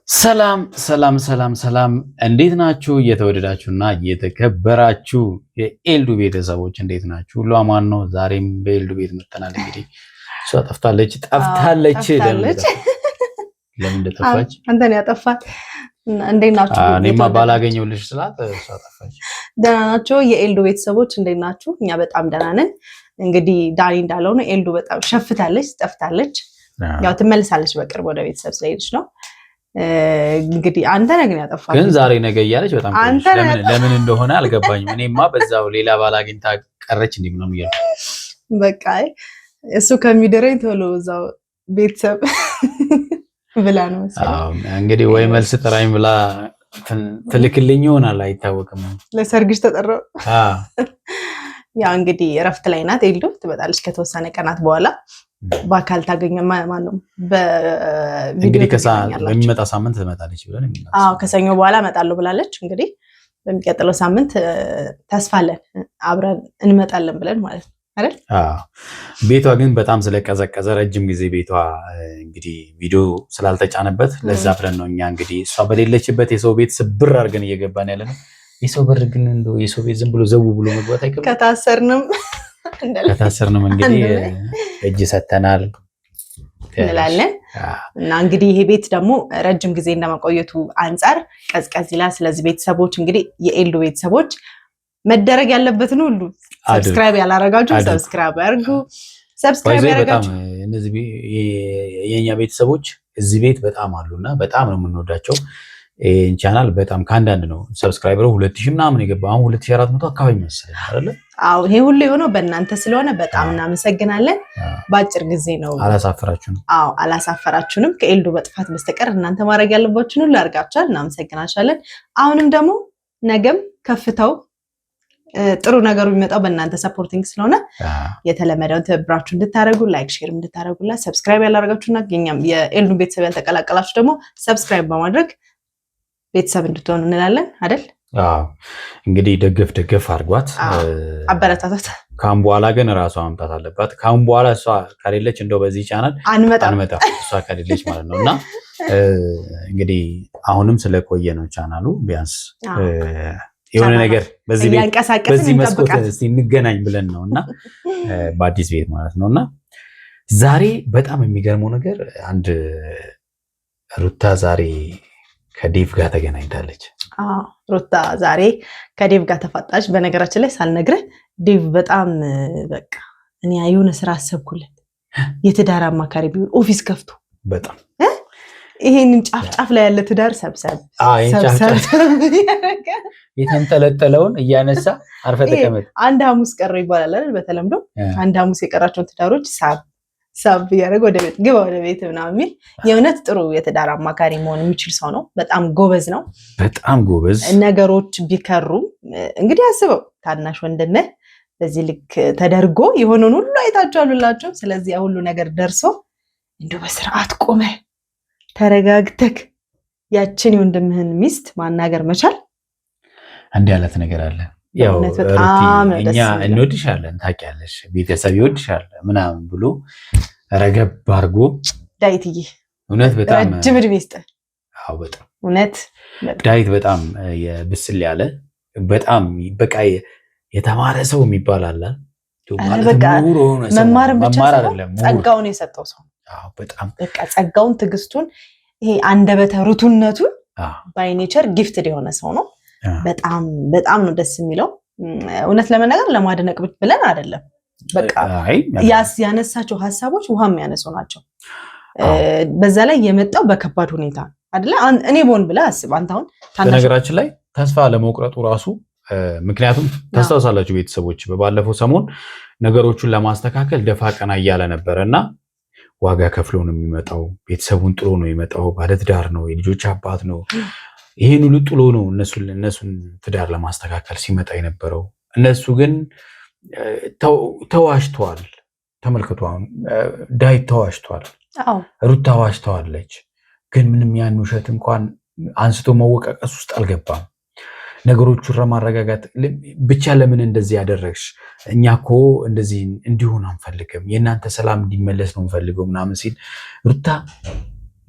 ሰላም ሰላም ሰላም ሰላም እንዴት ናችሁ? እየተወደዳችሁና እየተከበራችሁ የኤልዱ ቤተሰቦች እንዴት ናችሁ? ሁሉ አማን ነው? ዛሬም በኤልዱ ቤት መጥተናል። እንግዲህ እሷ ጠፍታለች። ለምን እንደጠፋች አንተን ያጠፋት እንዴት ናችሁ? እኔማ ባላገኘሁልሽ ስላት እሷ ጠፋች። ደህና ናችሁ? የኤልዱ ቤተሰቦች እንዴት ናችሁ? እኛ በጣም ደህና ነን። እንግዲህ ዳኒ እንዳለው ነው ኤልዱ በጣም ሸፍታለች፣ ጠፍታለች። ያው ትመልሳለች በቅርብ ወደ ቤተሰብ ስለሄደች ነው። እንግዲህ አንተ ነህ ግን ያጠፋህ። ግን ዛሬ ነገ እያለች በጣም ለምን እንደሆነ አልገባኝም። እኔማ በዛው ሌላ ባል አግኝታ ቀረች እንዴ ምናምን እያልኩ በቃ እሱ ከሚደረኝ ቶሎ እዛው ቤተሰብ ብላ ነው መሰለኝ። እንግዲህ ወይ መልስ ጥራኝ ብላ ትልክልኝ ይሆናል አይታወቅም። ለሰርግሽ ተጠራው። ያው እንግዲህ እረፍት ላይ ናት ኤልዱ። ትመጣለች ከተወሰነ ቀናት በኋላ በአካል ታገኘ ማለት ነው። እንግዲህ በሚመጣ ሳምንት ትመጣለች ብለን ከሰኞ በኋላ እመጣለሁ ብላለች። እንግዲህ በሚቀጥለው ሳምንት ተስፋ አለን አብረን እንመጣለን ብለን ማለት ነው አይደል? ቤቷ ግን በጣም ስለቀዘቀዘ ረጅም ጊዜ ቤቷ እንግዲህ ቪዲዮ ስላልተጫነበት ለዛ ብለን ነው እኛ እንግዲህ እሷ በሌለችበት የሰው ቤት ስብር አድርገን እየገባን ያለ ነው። የሰው በር ግን እንደው የሰው ቤት ዝም ብሎ ዘው ብሎ መግባት አይከብድም። ከታሰርንም እንግዲህ እጅ ሰተናል እንላለን እና እንግዲህ ይሄ ቤት ደግሞ ረጅም ጊዜ እንደማቆየቱ አንፃር ቀዝቀዝ ይላል። ስለዚህ ቤተሰቦች እንግዲህ የኤልዱ ቤተሰቦች መደረግ ያለበትን ሁሉ ሰብስክራይብ ያላረጋችሁ ሰብስክራይብ አድርጉ። ሰብስክራይብ ያረጋችሁ እነዚህ የኛ ቤተሰቦች እዚህ ቤት በጣም አሉና በጣም ነው የምንወዳቸው። ይሄን ቻናል በጣም ከአንዳንድ ነው ሰብስክራይበሩ 2000 ምናምን የገባው አሁን 2400 አካባቢ መሰለኝ አይደል? አዎ ይሄ ሁሉ የሆነው በእናንተ ስለሆነ በጣም እናመሰግናለን። በአጭር ጊዜ ነው። አላሳፈራችሁንም። አዎ አላሳፈራችሁንም። ከኤልዱ በጥፋት በስተቀር እናንተ ማድረግ ያለባችሁን ሁሉ አድርጋችኋል። እናመሰግናችኋለን። አሁንም ደግሞ ነገም ከፍታው ጥሩ ነገሩ የሚመጣው በእናንተ ሰፖርቲንግ ስለሆነ የተለመደውን ትብብራችሁ እንድታደርጉ ላይክ ሼር እንድታደርጉላት ሰብስክራይብ ያላደረጋችሁና የኛም የኤልዱ ቤተሰብ ያልተቀላቀላችሁ ደግሞ ሰብስክራይብ በማድረግ ቤተሰብ እንድትሆኑ እንላለን አይደል? እንግዲህ ደገፍ አድርጓት፣ አበረታታት። ካሁን በኋላ ግን ራሷ መምጣት አለባት። ካሁን በኋላ እሷ ከሌለች እንደው በዚህ ቻናል አንመጣም እሷ ከሌለች ማለት ነው። እና እንግዲህ አሁንም ስለቆየ ነው ቻናሉ ቢያንስ የሆነ ነገር በዚህ መስኮት እንገናኝ ብለን ነው እና በአዲስ ቤት ማለት ነው። እና ዛሬ በጣም የሚገርመው ነገር አንድ ሩታ ዛሬ ከዴቭ ጋር ተገናኝታለች። ሩታ ዛሬ ከዴቭ ጋር ተፋጣች። በነገራችን ላይ ሳልነግርህ ዴቭ በጣም በቃ እኔ የሆነ ስራ አሰብኩለት። የትዳር አማካሪ ቢሆን ኦፊስ ከፍቶ በጣም ይሄንን ጫፍ ላይ ያለ ትዳር ሰብሰብ የተንጠለጠለውን እያነሳ አርፈ ተቀመጥ። አንድ ሐሙስ ቀረው ይባላል አይደል? በተለምዶ አንድ ሐሙስ የቀራቸውን ትዳሮች ሳብ እያደረገ ወደ ቤት ግባ ወደ ቤት ምናምን የሚል የእውነት ጥሩ የትዳር አማካሪ መሆን የሚችል ሰው ነው። በጣም ጎበዝ ነው። በጣም ጎበዝ። ነገሮች ቢከሩም እንግዲህ አስበው ታናሽ ወንድምህ በዚህ ልክ ተደርጎ የሆነውን ሁሉ አይታችኋሉላችሁ። ስለዚህ ሁሉ ነገር ደርሶ እንደው በስርዓት ቆመህ ተረጋግተክ ያችን የወንድምህን ሚስት ማናገር መቻል አንድ ያለት ነገር አለ። ያው እኛ እንወድሻለን ታውቂያለሽ፣ ቤተሰብ ይወድሻል ምናምን ብሎ ረገብ አድርጎ ዳዊትዬ እውነት በጣም ረጅም ዕድሜ ይስጥህ። አዎ በጣም እውነት ዳዊት በጣም የብስል ያለ በጣም በቃ የተማረ ሰው የሚባል አለ ማለት መማርን ብቻ አይደለም ጸጋውን የሰጠው ሰው። አዎ በጣም በቃ ጸጋውን ትዕግስቱን ይሄ አንደበተ ርቱዕነቱን ባይ ኔቸር ጊፍትድ የሆነ ሰው ነው። በጣም ነው ደስ የሚለው። እውነት ለመናገር ለማድነቅ ብለን አይደለም፣ በቃ ያነሳቸው ሀሳቦች ውሃ የሚያነሱ ናቸው። በዛ ላይ የመጣው በከባድ ሁኔታ አይደለ? እኔ ቦን ብለህ አስብ አንተ አሁን በነገራችን ላይ ተስፋ ለመቁረጡ ራሱ ምክንያቱም ታስታውሳላችሁ ቤተሰቦች በባለፈው ሰሞን ነገሮቹን ለማስተካከል ደፋ ቀና እያለ ነበረ እና ዋጋ ከፍሎ ነው የሚመጣው። ቤተሰቡን ጥሎ ነው የሚመጣው። ባለትዳር ነው፣ የልጆች አባት ነው። ይሄን ሁሉ ጥሎ ነው እነሱን ትዳር ለማስተካከል ሲመጣ የነበረው። እነሱ ግን ተዋሽተዋል። ተመልክቶ አሁን ዳዊት ተዋሽተዋል፣ ሩታ ተዋሽተዋለች። ግን ምንም ያን ውሸት እንኳን አንስቶ መወቃቀስ ውስጥ አልገባም። ነገሮቹን ለማረጋጋት ብቻ ለምን እንደዚህ ያደረግሽ? እኛ እኮ እንደዚህ እንዲሆን አንፈልግም፣ የእናንተ ሰላም እንዲመለስ ነው እንፈልገው ምናምን ሲል ሩታ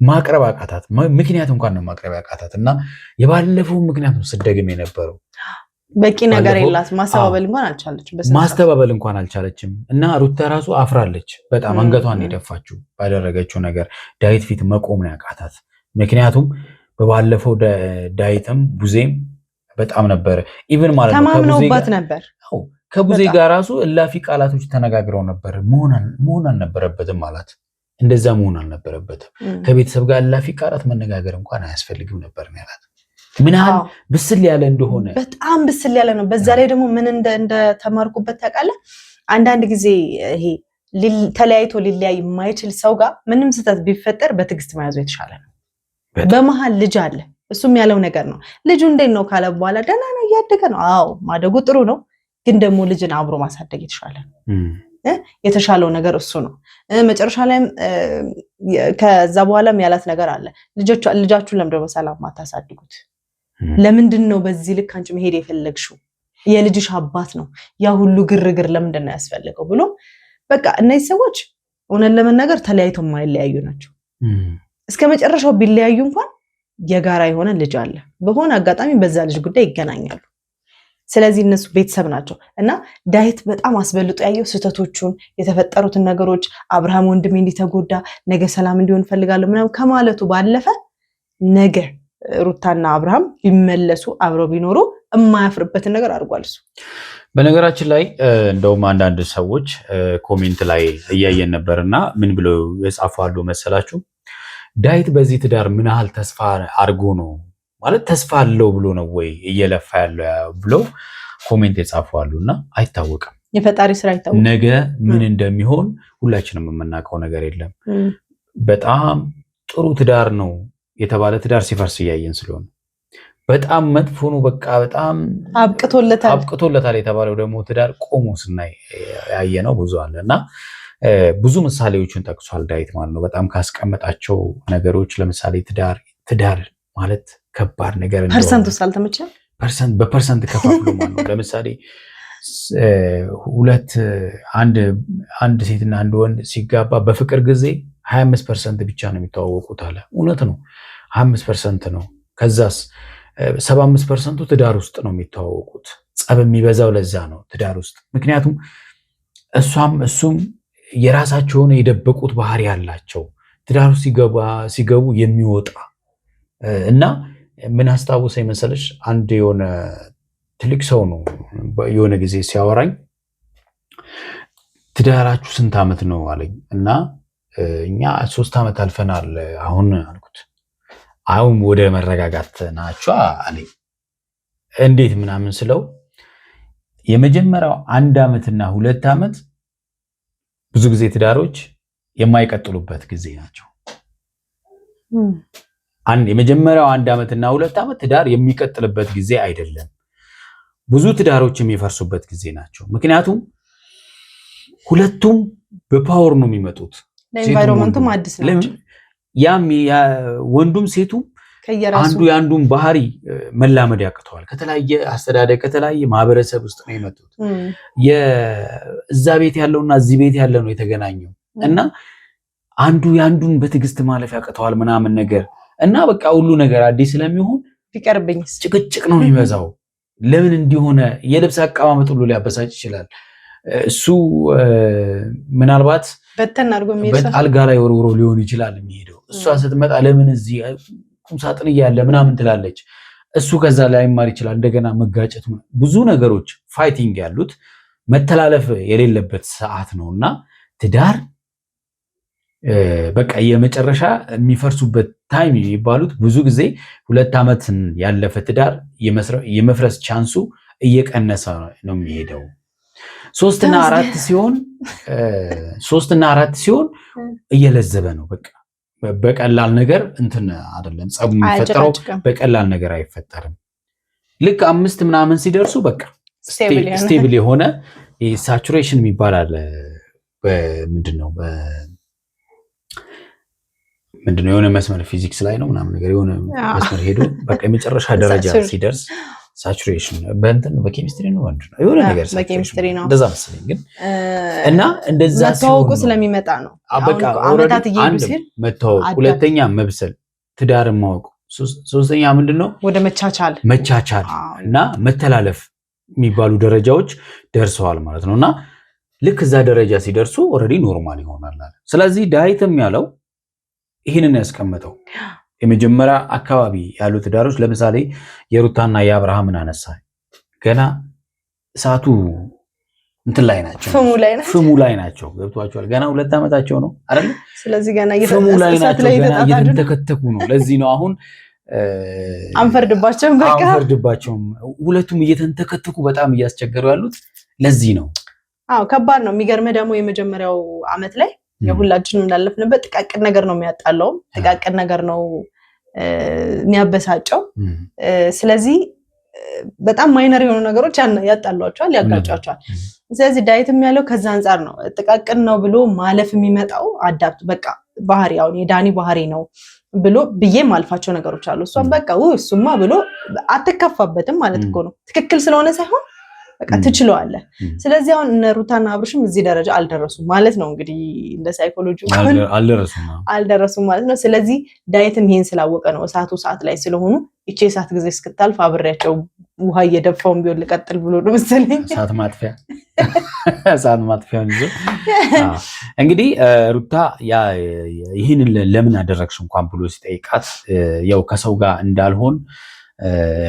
ማቅረብ አቃታት። ምክንያት እንኳን ነው ማቅረብ አቃታት እና የባለፈው ምክንያት ነው ስደግም የነበረው በቂ ነገር የላት ማስተባበል እንኳን አልቻለችም እና ሩታ ራሱ አፍራለች በጣም አንገቷን የደፋችው ባደረገችው ነገር ዳዊት ፊት መቆም ነው ያቃታት። ምክንያቱም በባለፈው ዳዊትም ቡዜም በጣም ነበር ኢቭን ማለት ነው ተማምነውባት ነበር። ከቡዜ ጋር ራሱ እላፊ ቃላቶች ተነጋግረው ነበር። መሆን አልነበረበትም ማለት እንደዛ መሆን አልነበረበትም። ከቤተሰብ ጋር እላፊ ቃላት መነጋገር እንኳን አያስፈልግም ነበር ነው ያላት። ምን ያህል ብስል ያለ እንደሆነ በጣም ብስል ያለ ነው። በዛ ላይ ደግሞ ምን እንደተማርኩበት ታውቃለህ? አንዳንድ ጊዜ ይሄ ተለያይቶ ሊለያይ የማይችል ሰው ጋር ምንም ስህተት ቢፈጠር በትዕግስት መያዙ የተሻለ ነው። በመሃል ልጅ አለ፣ እሱም ያለው ነገር ነው። ልጁ እንዴት ነው ካለ በኋላ ደህና ነው እያደገ ነው። አዎ ማደጉ ጥሩ ነው፣ ግን ደግሞ ልጅን አብሮ ማሳደግ የተሻለ ነው። የተሻለው ነገር እሱ ነው። መጨረሻ ላይም ከዛ በኋላም ያላት ነገር አለ። ልጃችሁን ለምንድን ነው ሰላም ማታሳድጉት? ለምንድን ነው በዚህ ልክ አንቺ መሄድ የፈለግሽው? የልጅሽ አባት ነው። ያ ሁሉ ግርግር ለምንድን ነው ያስፈልገው ብሎ በቃ እነዚህ ሰዎች እውነት ለመናገር ተለያይተው የማይለያዩ ናቸው። እስከ መጨረሻው ቢለያዩ እንኳን የጋራ የሆነ ልጅ አለ። በሆነ አጋጣሚ በዛ ልጅ ጉዳይ ይገናኛሉ። ስለዚህ እነሱ ቤተሰብ ናቸው እና ዳዊት በጣም አስበልጦ ያየው ስህተቶቹን፣ የተፈጠሩትን ነገሮች አብርሃም ወንድሜ እንዲተጎዳ ነገ ሰላም እንዲሆን ፈልጋለሁ ምናምን ከማለቱ ባለፈ ነገ ሩታና አብርሃም ቢመለሱ አብረው ቢኖሩ የማያፍርበትን ነገር አድርጓል እሱ። በነገራችን ላይ እንደውም አንዳንድ ሰዎች ኮሜንት ላይ እያየን ነበርና ምን ብለው የጻፉ አሉ መሰላችሁ? ዳዊት በዚህ ትዳር ምን ያህል ተስፋ አድርጎ ነው ማለት ተስፋ አለው ብሎ ነው ወይ እየለፋ ያለው ብለው ኮሜንት የጻፉ አሉና አይታወቅም። የፈጣሪ ስራ አይታወቅም። ነገ ምን እንደሚሆን ሁላችንም የምናውቀው ነገር የለም። በጣም ጥሩ ትዳር ነው የተባለ ትዳር ሲፈርስ እያየን ስለሆነ በጣም መጥፎ ነው በቃ በጣም አብቅቶለታል የተባለው ደግሞ ትዳር ቆሞ ስናይ ያየነው ብዙ አለና ብዙ ምሳሌዎችን ጠቅሷል ዳዊት ማለት ነው። በጣም ካስቀመጣቸው ነገሮች ለምሳሌ ትዳር ማለት ከባድ ነገር ነው። ፐርሰንቱ ሳልተመቸም በፐርሰንት ከፋፍሎ ማለት ነው። ለምሳሌ አንድ ሴትና አንድ ወንድ ሲጋባ በፍቅር ጊዜ 25% ብቻ ነው የሚተዋወቁት አለ። እውነት ነው 25% ነው። ከዛስ 75%ቱ ትዳር ውስጥ ነው የሚተዋወቁት። ጸብ የሚበዛው ለዛ ነው ትዳር ውስጥ። ምክንያቱም እሱም የራሳቸውን የደበቁት ባህሪ ያላቸው ትዳር ውስጥ ሲገቡ የሚወጣ እና ምን አስታውሰኝ መሰለሽ አንድ የሆነ ትልቅ ሰው ነው የሆነ ጊዜ ሲያወራኝ ትዳራችሁ ስንት ዓመት ነው አለኝ እና እኛ 3 ዓመት አልፈናል አሁን አልኩት። አሁን ወደ መረጋጋት ናቸው አለኝ። እንዴት ምናምን ስለው የመጀመሪያው 1 ዓመትና 2 ዓመት ብዙ ጊዜ ትዳሮች የማይቀጥሉበት ጊዜ ናቸው። የመጀመሪያው 1 ዓመትና 2 ዓመት ትዳር የሚቀጥልበት ጊዜ አይደለም። ብዙ ትዳሮች የሚፈርሱበት ጊዜ ናቸው። ምክንያቱም ሁለቱም በፓወር ነው የሚመጡት። ለኢንቫይሮመንቱም አዲስ ናቸው። ወንዱም ሴቱም አንዱ የአንዱን ባህሪ መላመድ ያቅተዋል። ከተለያየ አስተዳደግ ከተለያየ ማህበረሰብ ውስጥ ነው የመጡት። እዛ ቤት ያለውና እዚህ ቤት ያለ ነው የተገናኘው እና አንዱ የአንዱን በትዕግስት ማለፍ ያቅተዋል ምናምን ነገር እና በቃ ሁሉ ነገር አዲስ ስለሚሆን ቢቀርብኝስ ጭቅጭቅ ነው የሚበዛው። ለምን እንዲሆነ የልብስ አቀማመጥ ሁሉ ሊያበሳጭ ይችላል። እሱ ምናልባት በተን አድርጎ የሚሄድ አልጋ ላይ ወርውሮ ሊሆን ይችላል የሚሄደው። እሷ ስትመጣ ለምን እዚህ ቁምሳጥን እያለ ምናምን ትላለች። እሱ ከዛ ላይ ይማር ይችላል። እንደገና መጋጨት፣ ብዙ ነገሮች ፋይቲንግ ያሉት መተላለፍ የሌለበት ሰዓት ነውና ትዳር በቃ የመጨረሻ የሚፈርሱበት ታይም የሚባሉት ብዙ ጊዜ 2 ዓመትን ያለፈ ትዳር የመፍረስ ቻንሱ እየቀነሰ ነው የሚሄደው። 3 እና 4 ሲሆን እየለዘበ ነው። በቃ በቀላል ነገር እንትን አይደለም። ጸቡ የሚፈጠረው በቀላል ነገር አይፈጠርም። ልክ 5 ምናምን ሲደርሱ በቃ ስቴብል የሆነ ሳቹሬሽን የሚባል አለ። ምንድነው የሆነ መስመር ፊዚክስ ላይ ነው ምናምን ነገር የሆነ መስመር ሄዶ በቃ የመጨረሻ ደረጃ ሲደርስ ሳቹሬሽን በእንትን በኬሚስትሪ ነው ወንድነው የሆነ ነገር በኬሚስትሪ ነው እንደዛ መሰለኝ ግን እና እንደዛ መተዋወቁ ስለሚመጣ ነው በቃ አመታት እየሄዱ ሲል መተዋወቁ ሁለተኛ መብሰል ትዳርን ማወቅ ሶስተኛ ምንድነው ወደ መቻቻል እና መተላለፍ የሚባሉ ደረጃዎች ደርሰዋል ማለት ነውና ልክ እዛ ደረጃ ሲደርሱ ኦሬዲ ኖርማል ይሆናል አለ ስለዚህ ዳዊትም ያለው ይሄንን ያስቀመጠው የመጀመሪያ አካባቢ ያሉ ትዳሮች ለምሳሌ የሩታና የአብርሃምን አነሳ ገና እሳቱ እንትን ላይ ናቸው ፍሙ ላይ ናቸው ገብቷቸዋል ገና 2 ዓመታቸው ነው አይደል ስለዚህ ገና እየተንተከተኩ ነው ለዚህ ነው አሁን አንፈርድባቸውም ሁለቱም እየተንተከተኩ በጣም እያስቸገሩ ያሉት ለዚህ ነው ከባድ ነው የሚገርመው ደግሞ የመጀመሪያው አመት ላይ የሁላችንም እንዳለፍንበት ጥቃቅን ነገር ነው የሚያጣለው ጥቃቅን ነገር ነው የሚያበሳጨው ስለዚህ በጣም ማይነር የሆኑ ነገሮች ያጣሏቸዋል ያጋጫቸዋል ስለዚህ ዳዊትም ያለው ከዛ አንፃር ነው ጥቃቅን ነው ብሎ ማለፍ የሚመጣው አዳፕት በቃ ባህሪያው የዳኒ ባህሪ ነው ብሎ ብዬ ማልፋቸው ነገሮች አሉ እሷም በቃ እሱማ ብሎ አትከፋበትም ማለት እኮ ነው ትክክል ስለሆነ ሳይሆን በቃ ትችለዋለህ ስለዚህ አሁን ሩታና አብርሽም እዚህ ደረጃ አልደረሱም ማለት ነው እንግዲህ እንደ ሳይኮሎጂ አልደረሱም ማለት ነው ስለዚህ ዳዊትም ይሄን ስላወቀ ነው እሳቱ ሰዓት ላይ ስለሆኑ እቺ ሰዓት ጊዜ እስክታልፍ አብሬያቸው ውሃ እየደፋውን ቢሆን ልቀጥል ብሎ ነው መሰለኝ እሳት ማጥፊያ እንጂ እንግዲህ ሩታ ይሄንን ለምን አደረግሽ እንኳን ብሎ ሲጠይቃት ያው ከሰው ጋር እንዳልሆን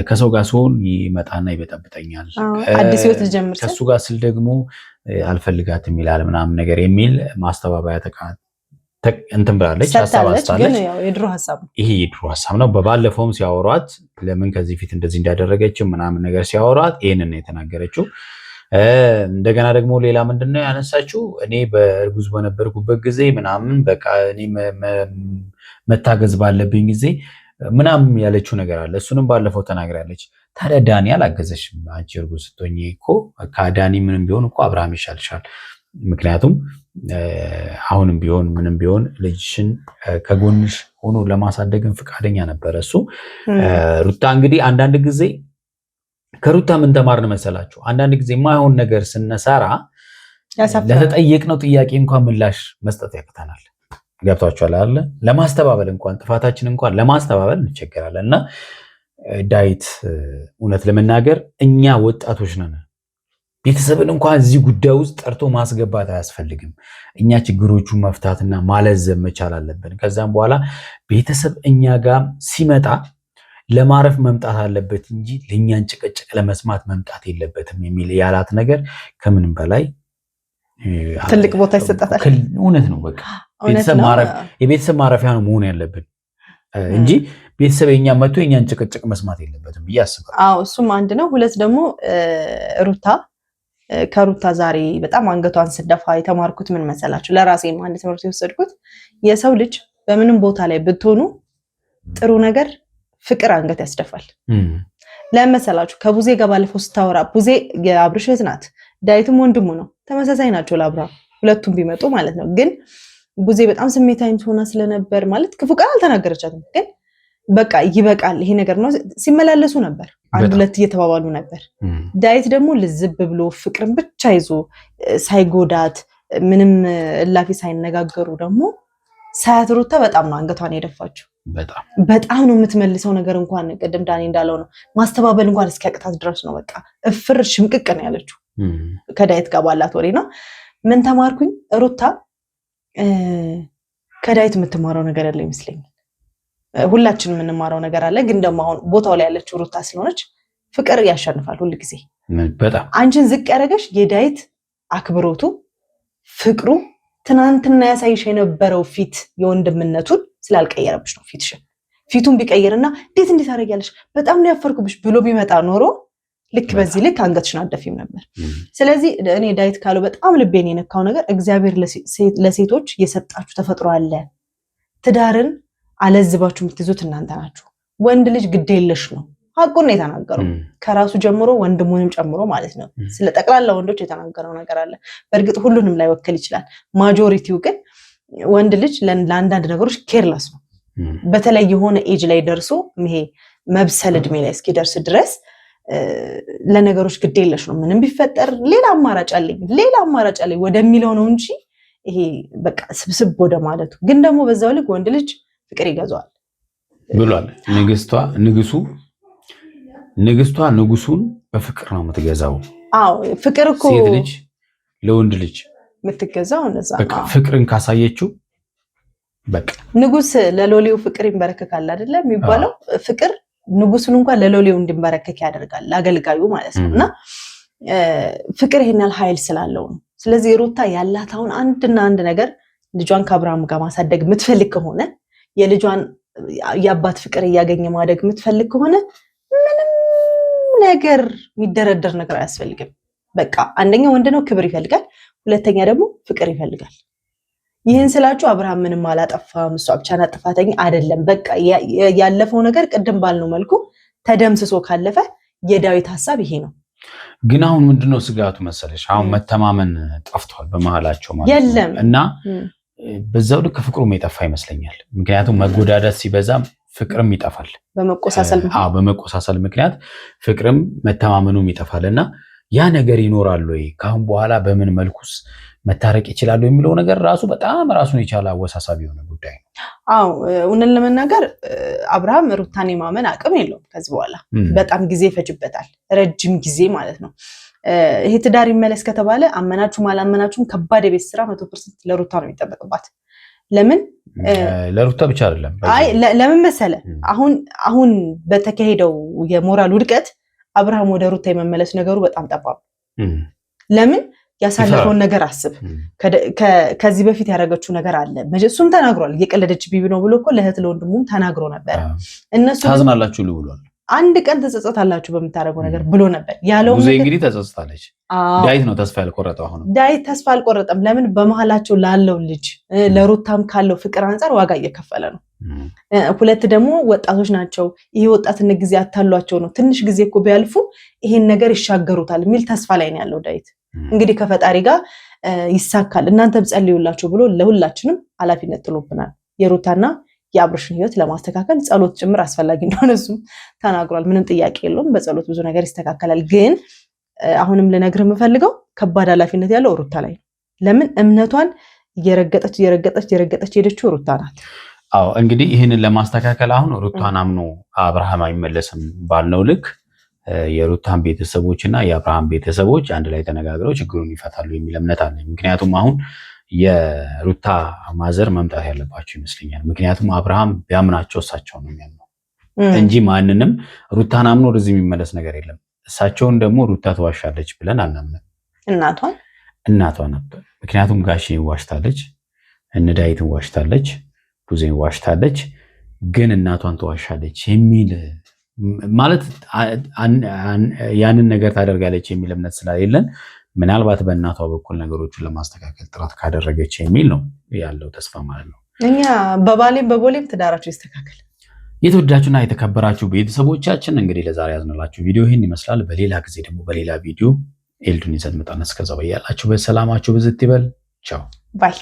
ከሰው ጋር ሲሆን ይመጣና ይበጠብጠኛል አዲስ ህይወት ልጀምር ከሱ ጋር ስል ደግሞ አልፈልጋትም ይላል ምናምን ነገር የሚል ማስተባበያ እንትን ብላለች ሐሳባለች ግን ያው የድሮ ሐሳብ ነው ይሄ የድሮ ሐሳብ ነው በባለፈውም ሲያወሯት ለምን ከዚህ ፊት እንደዚህ እንዳደረገች ምናምን ነገር ሲያወሯት ይሄንን ነው የተናገረችው እንደገና ደግሞ ሌላ ምንድነው ያነሳችው እኔ በእርጉዝ በነበርኩበት ጊዜ ምናምን በቃ እኔ መታገዝ ባለብኝ ጊዜ ምናምን ያለችው ነገር አለ እሱንም ባለፈው ተናግራለች ታዲያ ዳኒ አላገዘሽም አንቺ እርጉዝ ስትሆኚ እኮ ከዳኒ ምንም ቢሆን እኮ አብርሃም ይሻልሻል ምክንያቱም አሁንም ቢሆን ምንም ቢሆን ልጅሽን ከጎንሽ ሆኖ ለማሳደግን ፍቃደኛ ነበር እሱ ሩታ እንግዲህ አንዳንድ ጊዜ ከሩታ ምን ተማርን መሰላችሁ አንዳንድ ጊዜ ማይሆን ነገር ስንሰራ ለተጠየቅነው ጥያቄ እንኳን ምላሽ መስጠት ያቅተናል ገብቷችኋል አይደል ለማስተባበል እንኳን ጥፋታችን እንኳን ለማስተባበል እንቸገራለንና ዳዊት እውነት ለመናገር እኛ ወጣቶች ነን ቤተሰብን እንኳን እዚህ ጉዳይ ውስጥ ጠርቶ ማስገባት አያስፈልግም እኛ ችግሮቹን መፍታትና ማለዘብ መቻል አለብን ከዛም በኋላ ቤተሰብ እኛ ጋር ሲመጣ ለማረፍ መምጣት አለበት እንጂ ለኛን ጭቅጭቅ ለመስማት መምጣት የለበትም የሚል ያላት ነገር ከምንም በላይ ትልቅ ቦታ ይሰጣታል እውነት ነው በቃ የቤተሰብ ማረፊያ ነው መሆን ያለብን እንጂ ቤተሰብ የኛ መጥቶ የኛን ጭቅጭቅ መስማት የለበትም ብዬ አስባለሁ እሱም አንድ ነው ሁለት ደግሞ ከሩታ ዛሬ በጣም አንገቷን ስደፋ የተማርኩት ምን መሰላችሁ ለራሴ ነው አንድ ትምህርት የወሰድኩት የሰው ልጅ በምንም ቦታ ላይ ብትሆኑ ጥሩ ነገር ፍቅር አንገት ያስደፋል ለመሰላችሁ ከቡዜ ጋር ባለፈው ስታወራ ቡዜ የአብርሽ እህት ናት ዳዊትም ወንድሙ ነው ተመሳሳይ ናቸው ለአብርሃም ሁለቱም ቢመጡ ማለት ነው ግን ቡዜ በጣም ስሜታዊ ሆና ስለነበር ማለት ክፉ ቃል አልተናገረቻትም ግን በቃ ይበቃል ይሄ ነገር ነው ሲመላለሱ ነበር አንድ ሁለት እየተባባሉ ነበር ዳዊት ደግሞ ልዝብ ብሎ ፍቅርን ብቻ ይዞ ሳይጎዳት ምንም እላፊ ሳይነጋገሩ ደግሞ ሳያትሩታ በጣም ነው አንገቷን የደፋችው በጣም ነው የምትመልሰው ነገር እንኳን ቅድም ዳኒ እንዳለው ነው ማስተባበል እንኳን እስኪያቅታት ድረስ ነው በቃ እፍር ሽምቅቅ ነው ያለችው ከዳዊት ጋር ባላት ወሬ ነው ምን ተማርኩኝ ሩታ ከዳዊት የምትማረው ነገር ያለ ይመስለኛል ሁላችንም የምንማረው ነገር አለ ግን ደግሞ አሁን ቦታው ላይ ያለችው ሩታ ስለሆነች ፍቅር ያሸንፋል ሁሉ ጊዜ በጣም አንቺን ዝቅ ያደረገሽ የዳዊት አክብሮቱ ፍቅሩ ትናንትና ያሳይሽ የነበረው ፊት የወንድምነቱን ስላልቀየረብሽ ነው ፊቱን ቢቀየርና እንዴት አደረጋለሽ በጣም ነው ያፈርኩብሽ ብሎ ቢመጣ ኖሮ ልክ በዚህ ልክ አንገትሽን አደፊም ነበር ስለዚህ እኔ ዳዊት ካለው በጣም ልቤን የነካው ነገር እግዚአብሔር ለሴቶች የሰጣችሁ ተፈጥሮ አለ ትዳርን አለዝባችሁ የምትይዙት እናንተ ናችሁ ወንድ ልጅ ግድ የለሽ ነው ሐቁን የተናገረው ከራሱ ጀምሮ ወንድሙንም ጨምሮ ማለት ነው ስለ ጠቅላላ ወንዶች የተናገረው ነገር አለ በእርግጥ ሁሉንም ላይ ወክል ይችላል ማጆሪቲው ግን ወንድ ልጅ ለአንዳንድ ነገሮች ኬርለስ ነው በተለይ የሆነ ኤጅ ላይ ደርሶ ይሄ መብሰል እድሜ ላይ እስኪደርስ ድረስ ለነገሮች ግድ የለሽ ነው። ምንም ቢፈጠር ሌላ አማራጭ አለኝ ወደሚለው ነው እንጂ ይሄ በቃ ስብስብ ወደ ማለቱ። ግን ደግሞ በዛው ልክ ወንድ ልጅ ፍቅር ይገዛዋል ብሏል። ንግስቷ ንጉሱን በፍቅር ነው የምትገዛው። አዎ ፍቅር እኮ ሴት ልጅ ለወንድ ልጅ የምትገዛው እንደዛ በቃ ፍቅርን ካሳየችው በቃ ንጉስ ለሎሌው ፍቅር ይንበረከካል አይደለ የሚባለው። ፍቅር ንጉሱን እንኳን ለሎሌው እንዲንበረከክ ያደርጋል፣ ለአገልጋዩ ማለት ነው። እና ፍቅር ይሄን ያህል ኃይል ስላለው ነው። ስለዚህ ሩታ ያላት አሁን አንድና አንድ ነገር ልጇን ከአብርሃም ጋር ማሳደግ የምትፈልግ ከሆነ የልጇን የአባት ፍቅር እያገኘ ማደግ የምትፈልግ ከሆነ ምንም ነገር የሚደረደር ነገር አያስፈልግም። በቃ አንደኛ ወንድ ነው፣ ክብር ይፈልጋል። ሁለተኛ ደግሞ ፍቅር ይፈልጋል። ይህን ስላችሁ አብርሃም ምንም አላጠፋም እሷ ብቻ ናት ጥፋተኛ አይደለም። በቃ ያለፈው ነገር ቅድም ባልነው መልኩ ተደምስሶ ካለፈ የዳዊት ሐሳብ ይሄ ነው። ግን አሁን ምንድነው ስጋቱ መሰለሽ? አሁን መተማመን ጠፍቷል በመሃላቸው ማለት የለም እና በዛው ልክ ፍቅሩም የጠፋ ይመስለኛል። ምክንያቱም መጎዳዳት ሲበዛ ፍቅርም ይጠፋል። በመቆሳሰል ምክንያት ፍቅርም መተማመኑም ይጠፋል እና ያ ነገር ይኖራል ወይ ከአሁን በኋላ በምን መልኩስ መታረቅ ይችላሉ የሚለው ነገር ራሱ በጣም ራሱን የቻለ አወሳሳቢ የሆነ ጉዳይ ነው። አዎ እውነት ለመናገር አብርሃም ሩታን የማመን አቅም የለውም። ከዚህ በኋላ በጣም ጊዜ ይፈጅበታል፣ ረጅም ጊዜ ማለት ነው። ይሄ ትዳር ይመለስ ከተባለ አመናችሁም አላመናችሁም ከባድ የቤት ስራ 100% ለሩታ ነው የሚጠበቅባት። ለምን ለሩታ ብቻ አይደለም። ለምን መሰለ አሁን በተካሄደው የሞራል ውድቀት አብርሃም ወደ ሩታ የመመለስ ነገሩ በጣም ጠባብ። ለምን ያሳለፈውን ነገር አስብ። ከዚህ በፊት ያደረገችው ነገር አለ። እሱም ተናግሯል። እየቀለደች ቢቢ ነው ብሎ እኮ ለእህት ለወንድሙም ተናግሮ ነበር። እነሱ ታዝናላችሁ ብሏል። አንድ ቀን ተጸጸታላችሁ በምታደርገው ነገር ብሎ ነበር ያለው። ሙዜ እንግዲህ ተጸጸታለች። ዳዊት ነው ተስፋ ያልቆረጠው። አሁን ዳዊት ተስፋ አልቆረጠም። ለምን በመሃላቸው ላለው ልጅ ለሩታም ካለው ፍቅር አንጻር ዋጋ እየከፈለ ነው። ሁለት ደግሞ ወጣቶች ናቸው። ይሄ ወጣትነት ጊዜ አታሏቸው ነው። ትንሽ ጊዜ እኮ ቢያልፉ ይሄን ነገር ይሻገሩታል የሚል ተስፋ ላይ ነው ያለው ዳዊት። እንግዲህ ከፈጣሪ ጋር ይሳካል እናንተም ጸልዩላችሁ ብሎ ለሁላችንም ኃላፊነት ጥሎብናል። የሩታና የአብርሽን ህይወት ለማስተካከል ጸሎት ጭምር አስፈላጊ እንደሆነ እሱም ተናግሯል። ምንም ጥያቄ የለውም። በጸሎት ብዙ ነገር ይስተካከላል። ግን አሁንም ልነግርህ የምፈልገው ከባድ ኃላፊነት ያለው ሩታ ላይ ነው። ለምን እምነቷን እየረገጠች ሄደችው ሩታ ናት። አዎ እንግዲህ ይህንን ለማስተካከል አሁን ሩታን አምኖ አብርሃም አይመለስም ባልነው ልክ የሩታን ቤተሰቦች እና የአብርሃም ቤተሰቦች አንድ ላይ ተነጋግረው ችግሩን ይፈታሉ የሚል እምነት አለ። ምክንያቱም አሁን የሩታ ማዘር መምጣት ያለባቸው ይመስለኛል። ምክንያቱም አብርሃም ቢያምናቸው እሳቸው ነው የሚያምነው እንጂ ማንንም ሩታን አምኖ ወደዚህ የሚመለስ ነገር የለም። እሳቸውን ደግሞ ሩታ ትዋሻለች ብለን አናምንም። እናቷ ነበር። ምክንያቱም ጋሼ ዋሽታለች፣ እነዳይትን ዋሽታለች፣ ቡዜን ዋሽታለች፣ ግን እናቷን ትዋሻለች የሚል ማለት ያንን ነገር ታደርጋለች የሚል እምነት ስላሌለን ምናልባት በእናቷ በኩል ነገሮችን ለማስተካከል ጥረት ካደረገች የሚል ነው ያለው ተስፋ ማለት ነው። እኛ በቦሌም ትዳራችሁ ይስተካከል። የተወዳችሁና የተከበራችሁ ቤተሰቦቻችን እንግዲህ ለዛሬ ያዝንላችሁ ቪዲዮ ይህን ይመስላል። በሌላ ጊዜ ደግሞ በሌላ ቪዲዮ ኤልዱን ይዘን መጣን። እስከዛው በያላችሁ በሰላማችሁ ብዝት ይበል። ቻው ባይ